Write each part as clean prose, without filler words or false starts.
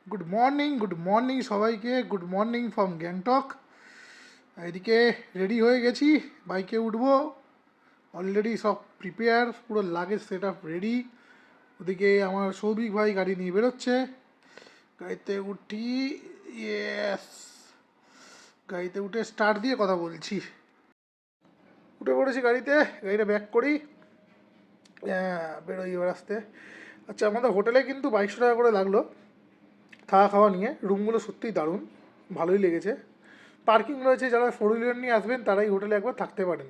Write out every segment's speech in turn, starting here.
Good morning সবাইকে। Good morning from Gangtok. এদিকে ready হয়ে গেছি, বাইকে উঠবো। অলরেডি সব প্রিপেয়ার, পুরো লাগেজ সেট আপ রেডি। ওদিকে আমার সৌভিক ভাই গাড়ি নিয়ে বেরোচ্ছে। গাড়িতে উঠি, ইয়েস, গাড়িতে উঠে স্টার্ট দিয়ে কথা বলছি। উঠে পড়েছি গাড়িতে, গাড়িটা ব্যাক করি, বেরোই এবার আসতে। আচ্ছা, আমাদের হোটেলে কিন্তু 2200 টাকা করে লাগলো থাকা খাওয়া নিয়ে। রুমগুলো সত্যিই দারুণ, ভালোই লেগেছে। পার্কিং রয়েছে, যারা 4 হুইলার নিয়ে আসবেন তারাই হোটেলে একবার থাকতে পারেন।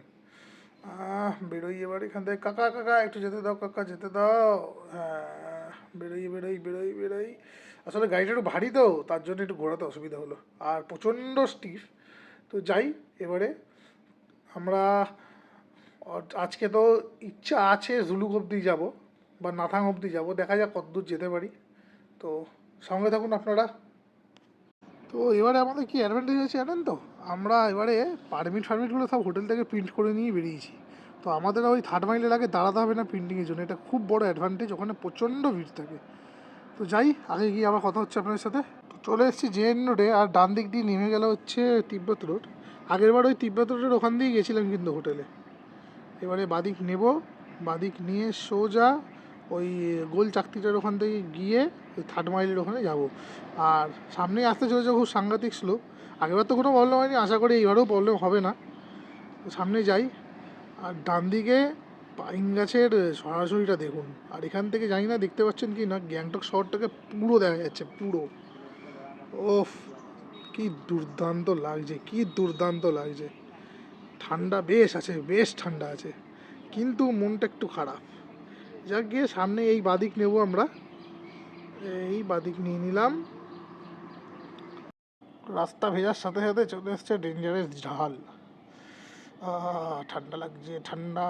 বেরোই এবার এখান থেকে। কাকা কাকা একটু যেতে দাও, কাকা যেতে দাও। হ্যাঁ, বেরোই। আসলে গাড়িটা একটু ভারী তো, তার জন্য একটু ঘোরাতে অসুবিধা হলো, আর প্রচণ্ড স্টিফ। তো যাই এবারে আমরা। আজকে তো ইচ্ছা আছে জুলুক অবধি যাবো বা নাথাং অবধি যাবো, দেখা যাক কতদূর যেতে পারি। তো সঙ্গে থাকুন আপনারা। তো এবারে আমাদের কি অ্যাডভান্টেজ আছে জানেন তো, আমরা এবারে ফার্মিটগুলো সব হোটেল থেকে প্রিন্ট করে নিয়ে বেরিয়েছি। তো আমাদের ওই 3rd মাইলের আগে দাঁড়াতে হবে না প্রিন্টিংয়ের জন্য, এটা খুব বড় অ্যাডভান্টেজ। ওখানে প্রচণ্ড ভিড় থাকে। তো যাই, আগে গিয়ে আবার কথা হচ্ছে আপনাদের সাথে। তো চলে এসেছি জেএন রোডে, আর ডান দিক দিয়ে নেমে গেল হচ্ছে তিব্বত রোড। আগেরবার ওই তিব্বত রোডের ওখান দিয়ে গেছিলাম কিন্তু হোটেলে। এবারে বাদিক নেব, বাদিক নিয়ে সোজা ওই গোল চাকতিটার ওখান থেকে গিয়ে ওই 3rd মাইলের ওখানে যাব। আর সামনেই আসতে চলেছে খুব সাংঘাতিক স্লোপ। আগেবার তো কোনো প্রবলেম হয়নি, আশা করি এইবারেও প্রবলেম হবে না। তো সামনে যাই, আর ডান দিকে পাইন গাছের সরাসরিটা দেখুন। আর এখান থেকে জানি না দেখতে পাচ্ছেন কি না, গ্যাংটক শহরটাকে পুরো দেখা যাচ্ছে, পুরো। ওফ, কি দুর্দান্ত লাগছে, কি দুর্দান্ত লাগছে। ঠান্ডা বেশ আছে, বেশ ঠান্ডা আছে, কিন্তু মনটা একটু খারাপ। যাক গিয়ে সামনে এই বাদিক নেব আমরা, এই বাদিক নিয়ে নিলাম। রাস্তা ভেজার সাথে সাথে চলে এসছে ডেঞ্জারাস ঢাল। ঠান্ডা লাগছে, ঠান্ডা।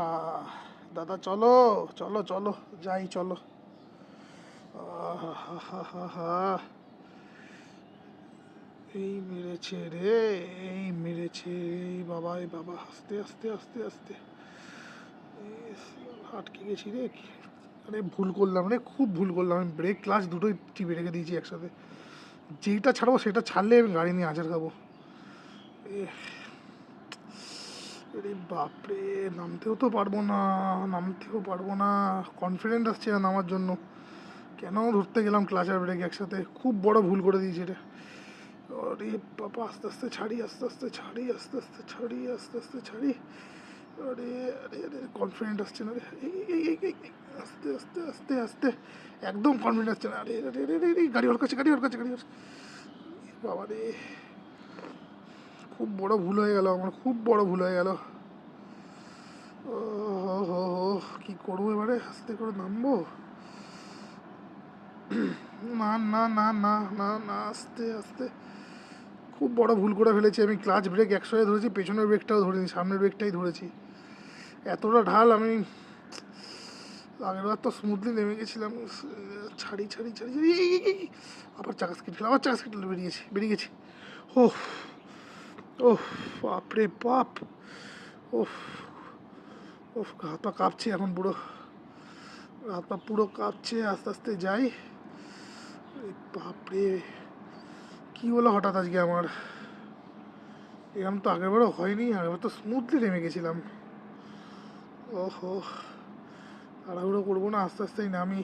দাদা চলো চলো চলো, যাই চলো। এই মেরেছে রে, এই মেরেছে, এই বাবা, এই বাবা, আস্তে আস্তে আস্তে আস্তে। আটকে গেছি রে। আরে ভুল করলাম রে, খুব ভুল করলাম। আমি ব্রেক ক্লাচ দুটোই টিপে রেখে দিয়েছি একসাথে। যেইটা ছাড়বো সেটা ছাড়লে আমি গাড়ি নিয়ে আছাড় খাবো। আরে বাপরে, নামতেও পারবো না। কনফিডেন্ট আসছে না নামার জন্য। কেন ধরতে গেলাম ক্লাচ আর ব্রেক একসাথে, খুব বড় ভুল করে দিয়েছি এটা। আরে বাবা, আস্তে আস্তে ছাড়ি। আরে আরে আরে, কনফিডেন্ট আসছে না রে। এই আস্তে আস্তে আস্তে আস্তে, একদম কনফিডেন্ট আসছে না। আরে আরে আরে, গাড়ি ওর কাছে। বাবা রে, খুব বড় ভুল হয়ে গেল আমার, খুব বড় ভুল হয়ে গেল। ও হো, কি করবো এবারে? আস্তে করে নামবো? না, আস্তে আস্তে। খুব বড় ভুল করে ফেলেছি আমি। ক্লাচ ব্রেক একসাথে ধরেছি, পেছনের ব্রেকটাও ধরিনি, সামনের ব্রেকটাই ধরেছি। এতটা ঢাল, আমি আগেরবার তো স্মুথলি নেমে গেছিলাম। ছাড়ি। আবার চাকা স্কিট বেরিয়ে গেছি। ওহ ওহ, বাপরে বাপ। ওহ ওহ, হাত পা কাঁপছে এখন, পুরো কাঁপছে। আস্তে আস্তে যাই। বাপরে, কি হলো হঠাৎ আজকে আমার? এরকম তো আগেরবারও হয়নি, আগেরবার তো স্মুথলি নেমে গেছিলাম। ওহো, তাড়াহুড়ো করবো না, আস্তে আস্তেই নামি।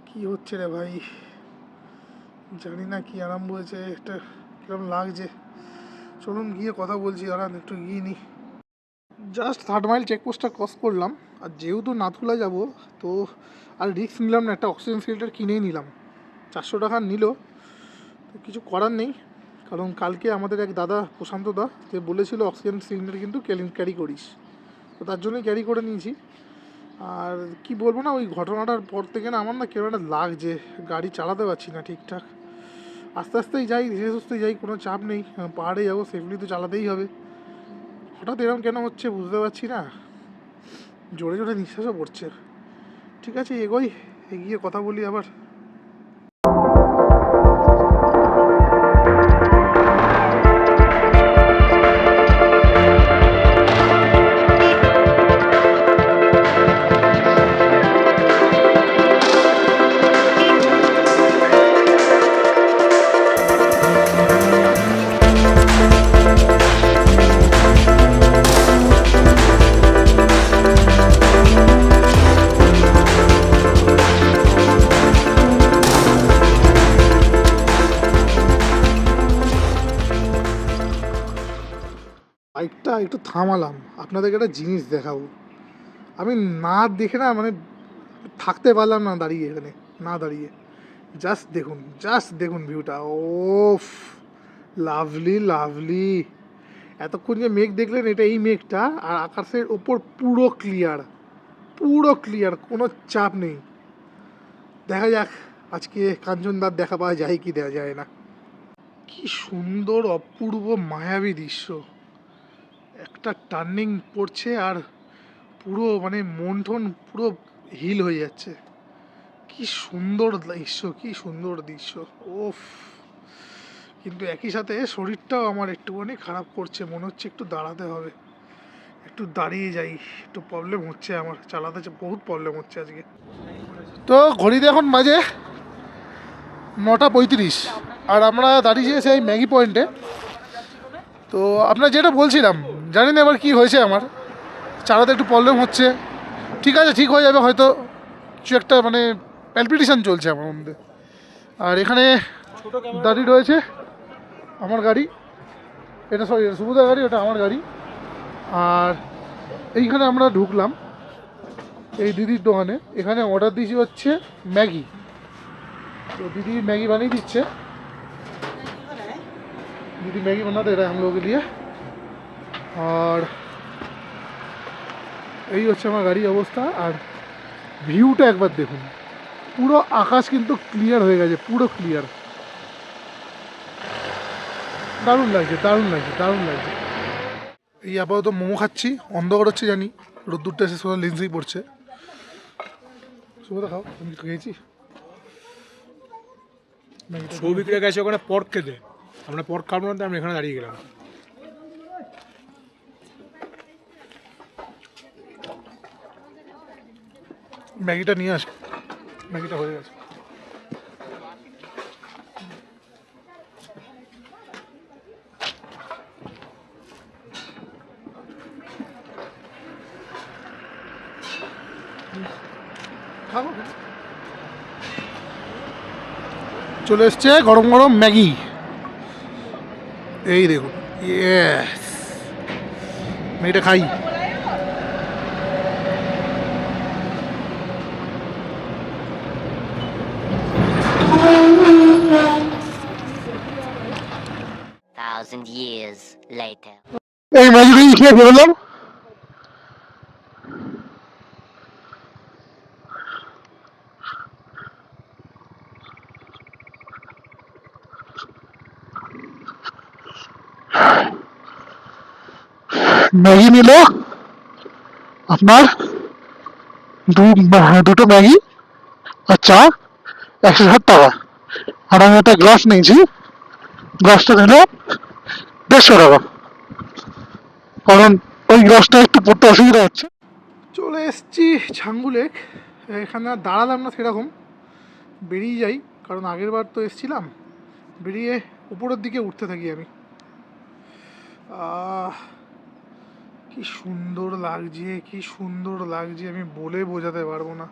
কি হচ্ছে রে ভাই, জানি না কি আরম্ভ হয়েছে, একটা কিরম লাগছে। চলুন গিয়ে কথা বলছি, দাঁড়ান একটু গিয়ে নি। জাস্ট 3rd মাইল চেকপোস্টটা ক্রস করলাম। আর যেহেতু নাথুলা যাব, তো আর রিস্ক নিলাম না, একটা অক্সিজেন সিলিন্ডার কিনেই নিলাম। 400 টাকা নিল, তো কিছু করার নেই। কারণ কালকে আমাদের এক দাদা, প্রশান্ত দা, যে বলেছিল অক্সিজেন সিলিন্ডার কিন্তু ক্যারি করিস, তো তার জন্যই ক্যারি করে নিয়েছি। আর কি বলবো না, ওই ঘটনাটার পর থেকে না আমার না কেমন একটা লাগছে, গাড়ি চালাতে পারছি না ঠিকঠাক। আস্তে আস্তেই যাই, ধীরে সুস্থেই যাই, কোনো চাপ নেই। পাহাড়ে যাবো, সেফলি তো চালাতেই হবে। হঠাৎ এরকম কেন হচ্ছে বুঝতে পারছি না, জোরে জোরে নিঃশ্বাসও পড়ছে। ঠিক আছে, এগিয়ে কথা বলি আবার। ভিডিওটা একটু থামালাম, আপনাদেরকে একটা জিনিস দেখাবো। আমি না দেখে না মানে থাকতে পারলাম না দাঁড়িয়ে, এখানে না দাঁড়িয়ে। জাস্ট দেখুন ভিউটা। ওফ, লাভলি লাভলি। এতক্ষণ যে মেঘ দেখলেন, এটা এই মেঘটা, আর আকাশের ওপর পুরো ক্লিয়ার, পুরো ক্লিয়ার, কোনো চাপ নেই। দেখা যাক আজকে কাঞ্চনদার দেখা পাওয়া যায় কি দেওয়া যায় না। কি সুন্দর অপূর্ব মায়াবী দৃশ্য। একটা টার্নিং পড়ছে আর পুরো মানে মন টন পুরো হিল হয়ে যাচ্ছে। কি সুন্দর দৃশ্য, কি সুন্দর দৃশ্য। ওফ, কিন্তু একই সাথে শরীরটাও আমার একটুখানি খারাপ করছে, মনে হচ্ছে একটু দাঁড়াতে হবে, একটু দাঁড়িয়ে যাই। একটু প্রবলেম হচ্ছে আমার, চালাতে বহুত প্রবলেম হচ্ছে আজকে। তো ঘড়িতে এখন বাজে 9:35, আর আমরা দাঁড়িয়ে সেই ম্যাগি পয়েন্টে। তো আপনার যেটা বলছিলাম, জানি না এবার কী হয়েছে, আমার চালাতে একটু প্রবলেম হচ্ছে। ঠিক আছে, ঠিক হয়ে যাবে হয়তো, কিছু একটা মানে প্যালপিটেশন চলছে আমার মধ্যে। আর এখানে দাঁড়িয়ে রয়েছে আমার গাড়ি, এটা সরি সুবিধার গাড়ি, ওটা আমার গাড়ি। আর এইখানে আমরা ঢুকলাম এই দিদির দোকানে। এখানে অর্ডার দিয়েছি হচ্ছে ম্যাগি। तो दीदी मैगी बनी दीजिए, दीदी मैगी बना दे रहा है हम लोगों के लिए। और এই হচ্ছে আমার গাড়ির অবস্থা। আর ভিউটা একবার দেখুন, পুরো আকাশ কিন্তু ক্লিয়ার হয়ে গেছে, পুরো ক্লিয়ার। দারুণ লাগছে, দারুণ লাগছে, দারুণ লাগছে। এই আপাতত মোমো খাচ্ছি, অন্ধকার হচ্ছে জানি, রোদ্দুরটা এসে সোজা লেন্সেই পড়ছে। সুবিধা খাও, আমি খেয়েছি। সৌভিকরা গেছে ওখানে পর্ক খেতে, আমরা পর্ক খাবো না, আমরা এখানে দাঁড়িয়ে গেলাম। ম্যাগিটা নিয়ে আসে, ম্যাগিটা হয়ে গেছে। চলে এসছে গরম গরম ম্যাগি, এই দেখুন। ইয়েস, ম্যাগিটা খাই। Thousand years later. এই ম্যাগি খেয়ে বেরোলাম। ম্যাগি নিল আপনার দুটো ম্যাগি আর চা, 160 টাকা। আর আমি একটা গ্লাস নিয়েছি, গ্লাসটা নিল 150 টাকা, কারণ ওই গ্লাসটা একটু পড়তে অসুবিধা হচ্ছে। চলে এসছি ছাঙ্গু লেক। এখানে আর দাঁড়ালাম না সেরকম, বেরিয়ে যাই, কারণ আগের বার তো এসছিলাম। বেরিয়ে উপরের দিকে উঠতে থাকি আমি। কি সুন্দর লাগছে, কি সুন্দর লাগছে, আমি বলে বোঝাতে পারবো না।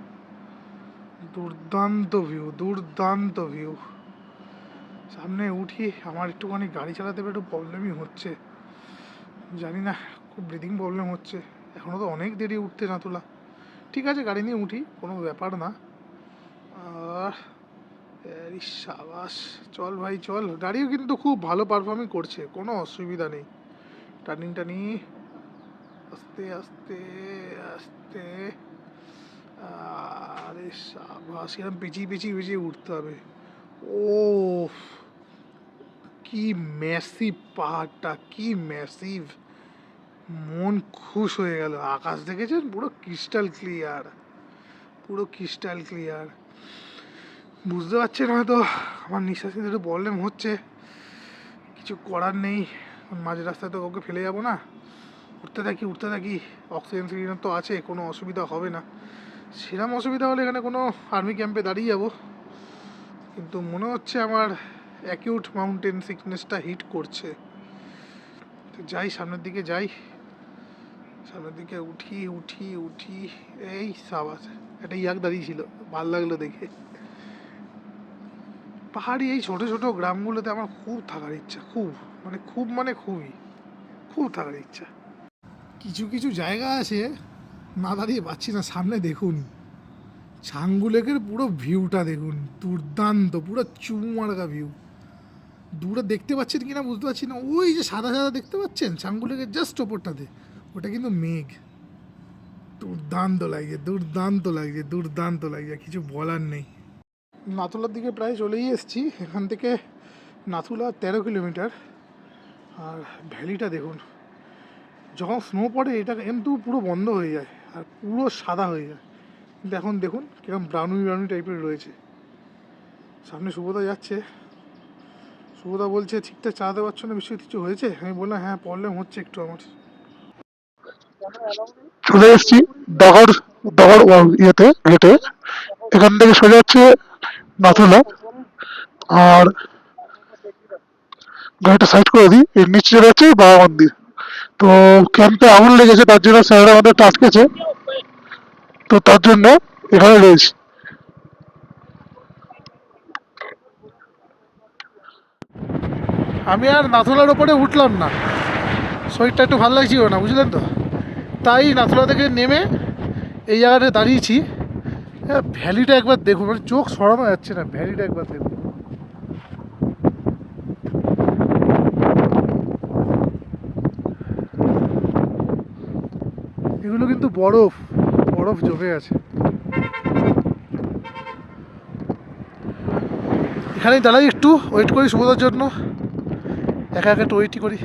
দুর্দান্ত ভিউ, দুর্দান্ত ভিউ। সামনে উঠি, আমার একটুখানি গাড়ি চালাতে একটু প্রবলেমই হচ্ছে, জানি না, খুব ব্রিদিং প্রবলেম হচ্ছে। এখনও তো অনেক দেরি উঠতে না তোলা। ঠিক আছে, গাড়ি নিয়ে উঠি, কোনো ব্যাপার না। আর সাবাস, চল ভাই চল। গাড়িও কিন্তু খুব ভালো পারফর্মই করছে, কোনো অসুবিধা নেই। টার্নিং টানি, আস্তে আস্তে আস্তে। আরে সাবাস, এরকম পেঁচিয়ে পেঁচিয়ে পেঁচিয়ে উঠতে হবে। ও কি ম্যাসিভ পাহাড়টা, কি ম্যাসিভ, মন খুশ হয়ে গেল। আকাশ দেখেছেন, পুরো ক্রিস্টাল ক্লিয়ার, পুরো ক্রিস্টাল ক্লিয়ার। বুঝতে পারছেন হয়তো আমার নিঃশ্বাস নিতে একটু প্রবলেম হচ্ছে, কিছু করার নেই। মাঝ রাস্তায় তো কাউকে ফেলে যাবো না, উঠতে থাকি উঠতে থাকি। অক্সিজেন সিলিন্ডার তো আছে, কোনো অসুবিধা হবে না। সেরকম অসুবিধা হলে এখানে কোনো আর্মি ক্যাম্পে দাঁড়িয়ে যাব। কিন্তু মনে হচ্ছে আমার অ্যাকিউট মাউন্টেন সিকনেসটা হিট করছে। তো যাই, সামনের দিকে যাই, সামনের দিকে উঠি উঠি উঠি। এই সাবাস, একটা ইয়াক দাঁড়িয়েছিল, ভাল লাগলো দেখে। পাহাড়ি এই ছোটো ছোটো গ্রামগুলোতে আমার খুব থাকার ইচ্ছা, খুব মানে খুবই খুব থাকার ইচ্ছা। কিছু কিছু জায়গা আছে না দাঁড়িয়ে পাচ্ছি না। সামনে দেখুন ছাঙ্গু লেকের পুরো ভিউটা দেখুন, দুর্দান্ত, পুরো চুমারগা ভিউ। দূরে দেখতে পাচ্ছেন কিনা বুঝতে পারছি না, ওই যে সাদা সাদা দেখতে পাচ্ছেন ছাঙ্গু লেকের জাস্ট ওপরটাতে, ওটা কিন্তু মেঘ। দুর্দান্ত লাগছে, দুর্দান্ত লাগছে, দুর্দান্ত লাগছে, কিছু বলার নেই। নাথুলার দিকে প্রায় চলেই এসেছি। এখান থেকে নাথুলা 13 কিলোমিটার। আর ভ্যালিটা দেখুন, যখন স্নো পড়ে এটা কিন্তু পুরো বন্ধ হয়ে যায় আর পুরো সাদা হয়ে যায়, কিন্তু এখন দেখুন কিরকম ব্রাউনি ব্রাউনি টাইপের রয়েছে। সামনে সুবোধা যাচ্ছে, সুবোধা বলছে ঠিকঠাক চালাতে পারছো না, বেশি কিছু হয়েছে? আমি বললাম হ্যাঁ প্রবলেম হচ্ছে একটু আমার। চলে এসেছি ডগর ডগর ইয়েতে গেটে। এখান থেকে সোজা হচ্ছে নাথুলা। আর গাড়িটা সাইড করে দিই, এর নিচে চলে যাচ্ছে বাবা মন্দির। তো ক্যাম্পে আগুন লেগেছে, তার জন্য স্যাররা আমাদের আটকেছে, তো তার জন্য এখানে রয়েছে। আমি আর নাথুলার ওপরে উঠলাম না, শরীরটা একটু ভালো লাগছিল না, বুঝলেন তো, তাই নাথুলা থেকে নেমে এই জায়গাটা দাঁড়িয়েছি। ভ্যালিটা একবার দেখুন, মানে চোখ সরানো যাচ্ছে না, ভ্যালিটা একবার দেখুন। এগুলো কিন্তু বরফ, বরফ জমে আছে। এখানেই দাঁড়াই, একটু ওয়েট করি সুবোধার জন্য, একা একা একটু ওয়েটই করি।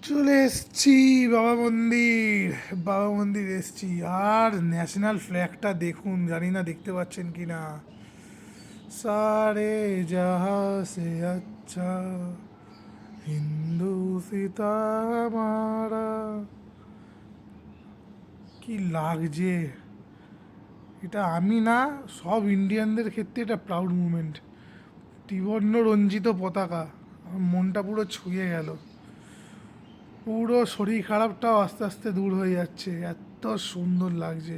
চলে এসছি বাবা মন্দির, বাবা মন্দির এসছি। আর ন্যাশনাল ফ্ল্যাগটা দেখুন, জানি না দেখতে পাচ্ছেন কি না। সারে জাহা সে আচ্ছা হিন্দু সীতা মারা, কি লাগছে এটা। আমি না, সব ইন্ডিয়ানদের ক্ষেত্রে এটা প্রাউড মুমেন্ট। ত্রিবর্ণ রঞ্জিত পতাকা, আমার মনটা পুরো ছুঁয়ে গেল। পুরো শরীর খারাপটাও আস্তে আস্তে দূর হয়ে যাচ্ছে, এত সুন্দর লাগছে,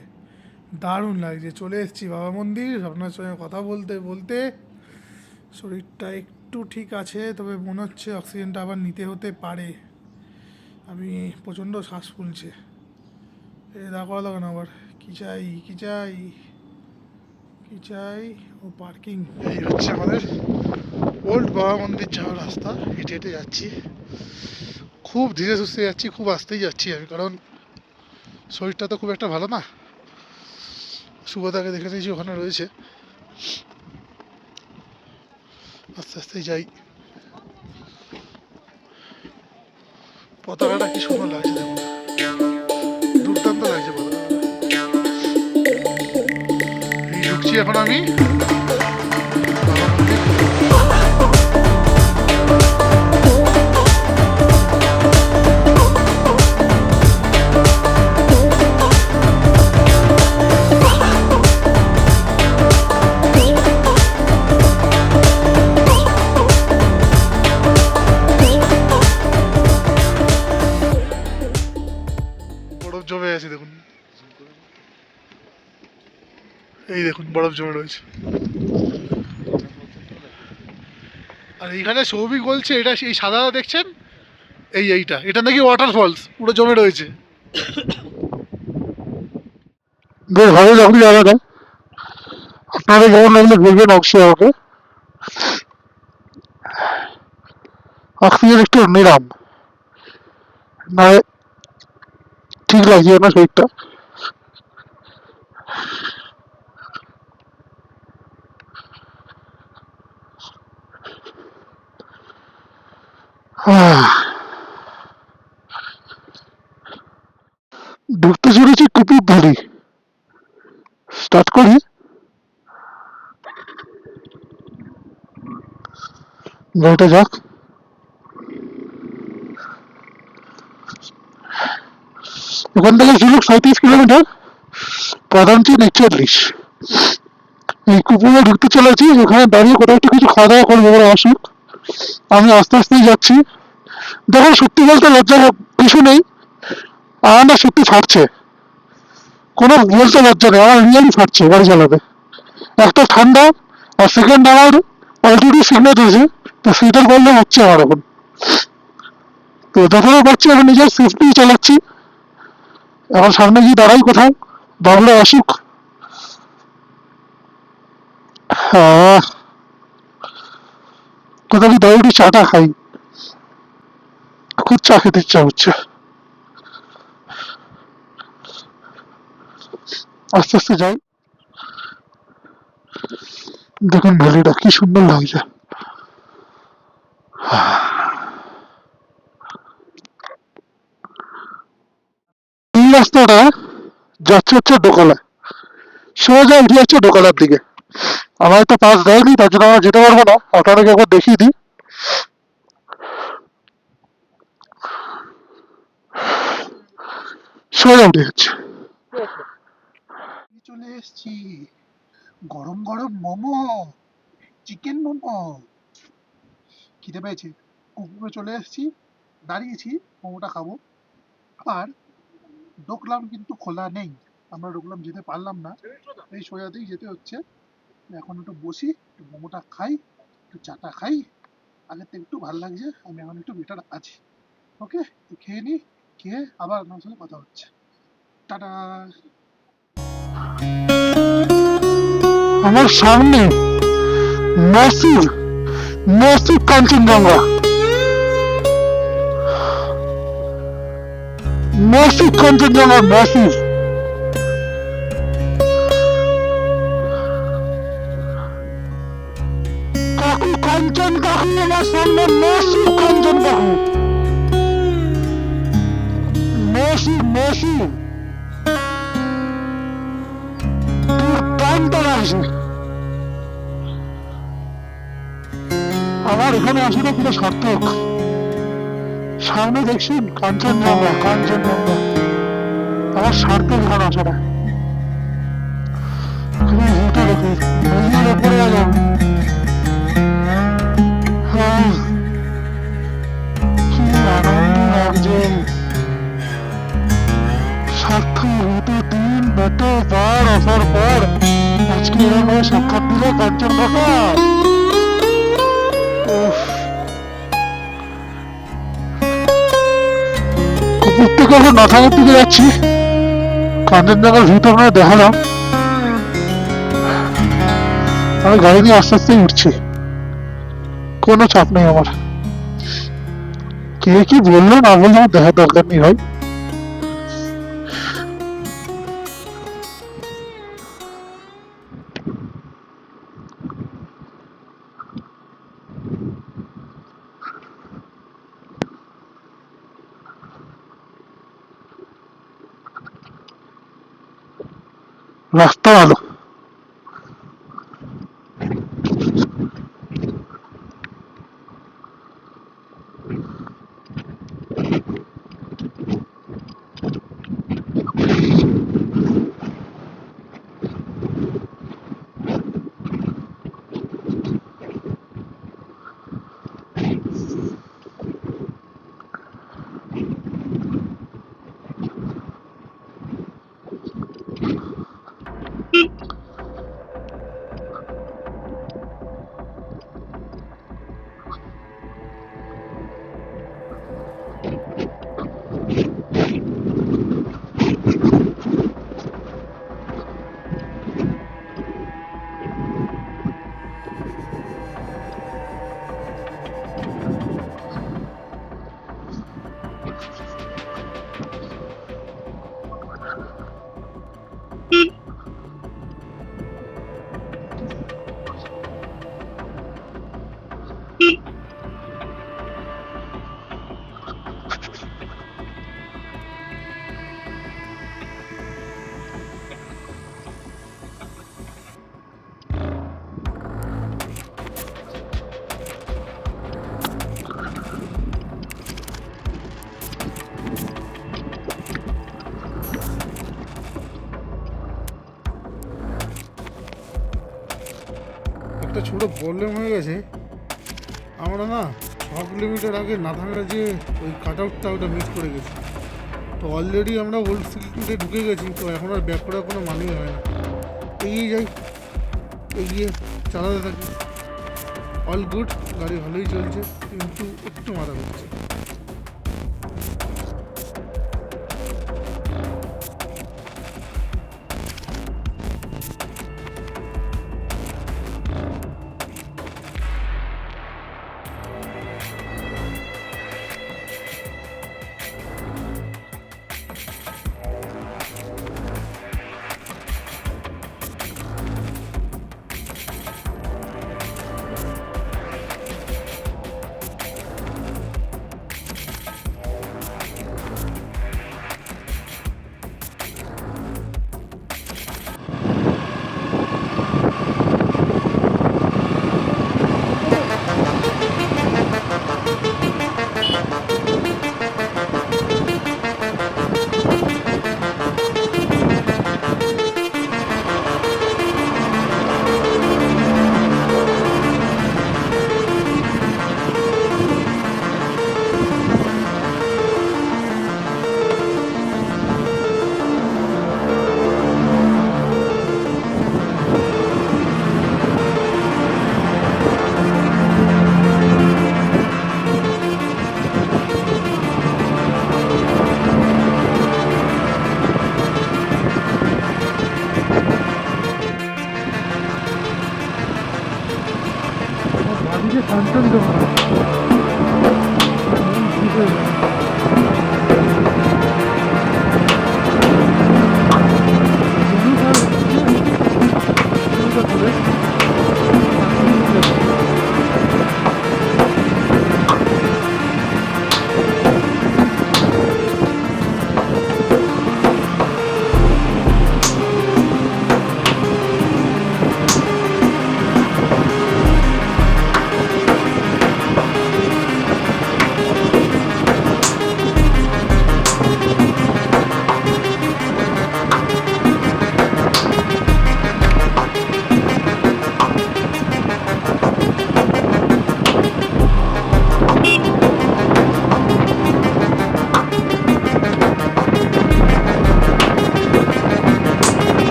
দারুণ লাগছে। চলে এসেছি বাবা মন্দির। আপনার সঙ্গে কথা বলতে বলতে শরীরটা একটু ঠিক আছে, তবে মনে হচ্ছে অক্সিজেনটা আবার নিতে হতে পারে। আমি প্রচণ্ড শ্বাস ফুলছে। দেখো লাগো না আবার, কী চাই কী চাই কী চাই, ও পার্কিং। এই হচ্ছে আমাদের ওল্ড বাবা মন্দির যাওয়ার রাস্তা, হেঁটে হেঁটে যাচ্ছি। খুব ধীরে সুস্থে যাচ্ছি, খুব আস্তেই যাচ্ছি আমি, কারণ শরীরটা তো খুব একটা ভালো না। সুবোধাকে দেখে নিয়েছি ওখানে রয়েছে, আস্তে আস্তে যাই। পতাকাটা কি সুন্দর লাগছে দেখুন, দুর্দান্ত লাগছে পতাকাটা। এই ঢুকছি এখন আমি বাবা মন্দির। বরফ জমে আছে দেখুন, এই দেখুন বরফ জমে রয়েছে। আর এইখানে সৌভিক বলছে এটা এই সাদা দেখছেন, এটা নাকি ওয়াটারফলস, পুরো জমে রয়েছে। বেশ ভালো লাগলো জায়গাটা। আপনারা কেমন লাগলো বলবেন অবশ্যই আমাকে। অক্সিজেন একটু নিলাম, না ঠিক লাগছে না শরীরটা। ঢুকতে চলেছি টুপির ভ্যালি। স্টার্ট করি। গাড়িটা যাক। এখান থেকে ছিল 37 কিলোমিটার, প্রধান ছিল 41। এই কুপুরে ঢুকতে চলেছি, এখানে দাঁড়িয়ে কোথাও একটু কিছু খাওয়া দাওয়া করবো বলে আসুক। আমি আস্তে আস্তেই যাচ্ছি। দেখো সত্যি বলতে লজ্জা কিছু নেই, আমার না সত্যি ফাটছে, কোনো বলতে লজ্জা নেই, আমার রিয়েলি ফাটছে গাড়ি চালাতে। একটা ঠান্ডা, আর সেকেন্ড আমার অলরেডি সিগনেট হয়েছে, তো সেটার প্রবলেম হচ্ছে আমার এখন। তো যতটা পারছি আমি নিজের সেফটি চালাচ্ছি। এখন সামনে গিয়ে দাঁড়াই কোথাও, বাবুরা আসুক। হ্যাঁ, কোথাও কি দাঁড়িয়ে একটু চাটা খাই, খুব চা খেতে ইচ্ছা হচ্ছে। আস্তে আস্তে যাই। দেখুন ভ্যালিটা কি সুন্দর লাগছে। এই রাস্তাটা যাচ্ছে হচ্ছে ডোকালা, সোজা উঠে যাচ্ছে ডোকালার দিকে। আমার একটা পাস দেয়নি, তার জন্য আমরা যেতে পারবো না, আপনাকে একবার দেখিয়ে দিই। সোজা উঠে যাচ্ছে। চলে এসছি, গরম গরম মোমো, চিকেন মোমো। খিদে পেয়েছে, কুকুরে চলে এসছি, দাঁড়িয়েছি মোমোটা খাবো। আর ডোকলাম কিন্তু খোলা নেই, আমরা ডোকলাম যেতে পারলাম না, এই সোজাতেই যেতে হচ্ছে। এখন একটু বসি, একটু মোমোটা খাই, একটু চাটা খাই, আগের থেকে একটু ভালো লাগছে, আমি এখন একটু বেটার আছি। ওকে, তো খেয়ে নিই, খেয়ে আবার আপনার সাথে কথা হচ্ছে। টাটা। আমার সামনে massive massive Kanchenjunga, massive Kanchenjunga, massive. কাকু কাঞ্চন, কাকু আমার সামনে ম্যাসিভ কাঞ্চন, কাকু ম্যাসিভ ম্যাসিভ, দুর্দান্ত লাগছে। আমার এখানে আসাটা পুরো সার্থক। সামনে দেখছেন কাঞ্চনজঙ্ঘা, কাঞ্চনজঙ্ঘা, আমার সার্থক এখানে আসাটা। ভিউটা দেখুন, নদীর ওপরে গেলাম। কি আনন্দ লাগছে, সার্থক হতো দিন বেটো বার আসার পর আজকে এরকম সাক্ষাৎ দিল কাঞ্চনজঙ্ঘা। কুকুর থেকে এখন নাথাঙ্গার দিকে যাচ্ছি, কাঞ্চনজঙ্ঘার ভিউটা আপনারা দেখালাম। আমি গাড়ি নিয়ে আস্তে আস্তেই উঠছি, কোনো চাপ নেই আমার। কে কি বললো না বললো আমার দেখার দরকার নেই ভাই। রাস্তা ভালো। একটা ছোট প্রবলেম হয়ে গেছে। আমরা না 6 কিলোমিটার আগে নাথাঙ্গা যে ওই কাট আউটটা ওটা মিস করে গেছি। তো অলরেডি আমরা ওল্ড সিটিতে ঢুকে গেছি, তো এখন আর ব্যাক করার কোনো মানেই হয় না। এগিয়ে যাই, এগিয়ে চালাতে থাকি। অল গুড, গাড়ি ভালোই চলছে, কিন্তু একটু মাথা ঘুরছে। বাড়িতে কাঞ্চন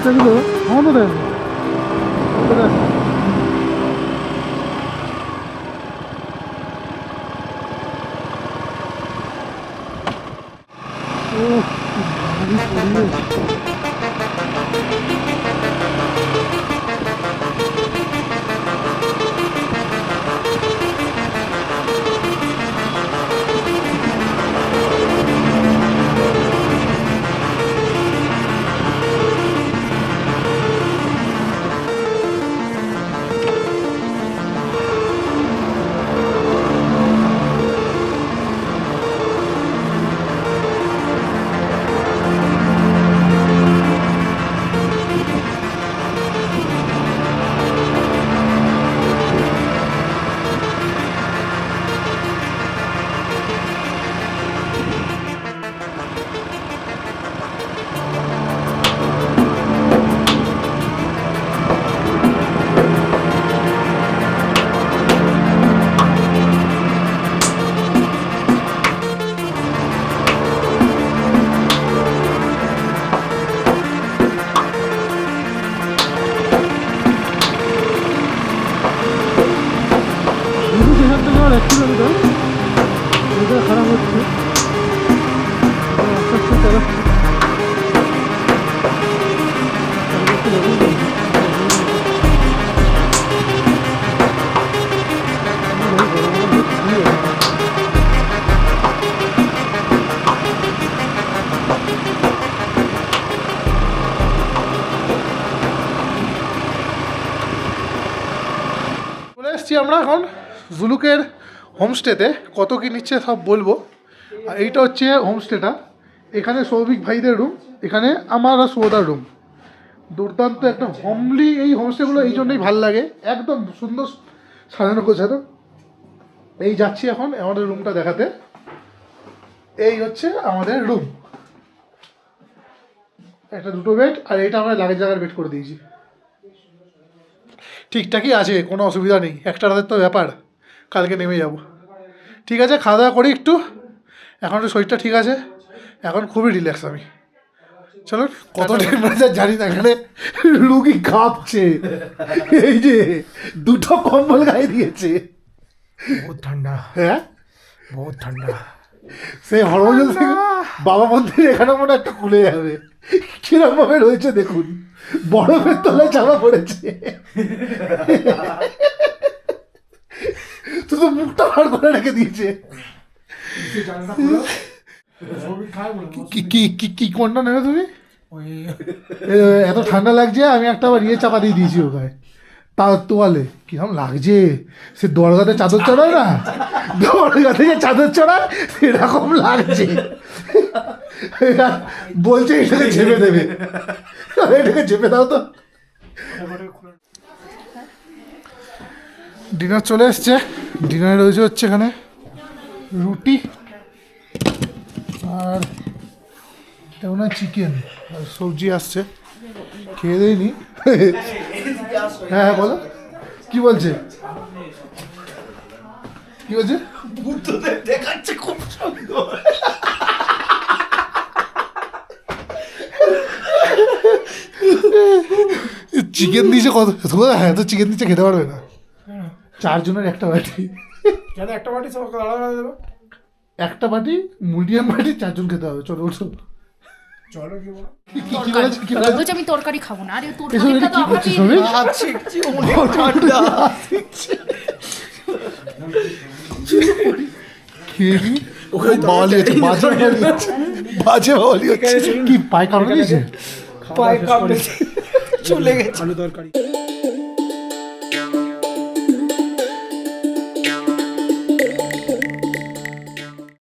এগুলো খাওয়ানো দেয় না। ও খারাপ হচ্ছে, আস্তে আস্তে চালাচ্ছি। চলে এসছি আমরা এখন জুলুকের হোমস্টেতে। কত কি নিচ্ছে সব বলবো। আর এইটা হচ্ছে হোমস্টেটা, এখানে সৌভিক ভাইদের রুম, এখানে আমার আর সৌদার রুম। দুর্দান্ত একটা হোমলি এই হোমস্টেগুলো এই জন্যই ভালো লাগে, একদম সুন্দর সাজানো গোছানো। এই যাচ্ছি এখন আমাদের রুমটা দেখাতে। এই হচ্ছে আমাদের রুম, একটা দুটো বেড, আর এইটা আমরা লাগেজ জায়গার বেড করে দিয়েছি। ঠিকঠাকই আছে, কোনো অসুবিধা নেই, একটা রাতের তো ব্যাপার, কালকে নেমে যাব। ঠিক আছে, খাওয়া দাওয়া করি একটু, এখন একটু শরীরটা ঠিক আছে, এখন খুবই রিল্যাক্স আমি। চলো, কত টেম্পারেচার জানি না, এখানে রুগী কাঁপছে, এই যে দুটো কম্বল গায়ে দিয়েছে। বহুত ঠান্ডা, হ্যাঁ বহুত ঠান্ডা। সেই হরমোজান থেকে বাবা মন্দির এখানে মনে একটা খুলে যাবে, কিরকম ভাবে রয়েছে দেখুন, বরফের তলায় চাপা পড়েছে, শুধু মুখটা বার করে রেখে দিয়েছে। কি কোনটা নেবে তুমি? এত ঠান্ডা লাগছে, আমি একটা আবার ইয়ে চাপা দিয়ে দিয়েছি ওখানে, তার তোয়ালে কিরকম লাগছে, সে দরগাতে চাদর চড়ায় না, দরগাতে যে চাদর চড়ায় সেরকম লাগছে। বলছে এটাকে চেপে দেবে, এটাকে চেপে দাও তো। ডিনার চলে এসছে, ডিনারে রয়েছে হচ্ছে এখানে রুটি আর তেমন চিকেন আর সবজি আসছে, খেয়ে দেয়নি। হ্যাঁ বলো, কি বলছে, কি বলছে? দেখাচ্ছে খুব সুন্দর। চিকেন দিয়েছে কত, হ্যাঁ তো চিকেন দিচ্ছে খেতে পারবে না, 4 জনের একটা বাটি, কেন একটা বাটি সব আলাদা দেবো? একটা বাটি মিডিয়াম বাটি 4 জন খেতে হবে। চলো ওঠো। চলো কি বলো? কি বলেছে, কি বলেছে? বলছে আমি তরকারি খাবো না। আরে তোর এসব এটা কি করছিস সবই? খেয়ে নি, বাওয়ালি হচ্ছে, বাজে বাওয়ালি হচ্ছে, বাজে বাওয়ালি হচ্ছে। কি পায়ে কামড়ে দিয়েছে? পায়ে কামড়েছে, চলে গেছে। আলু তরকারি।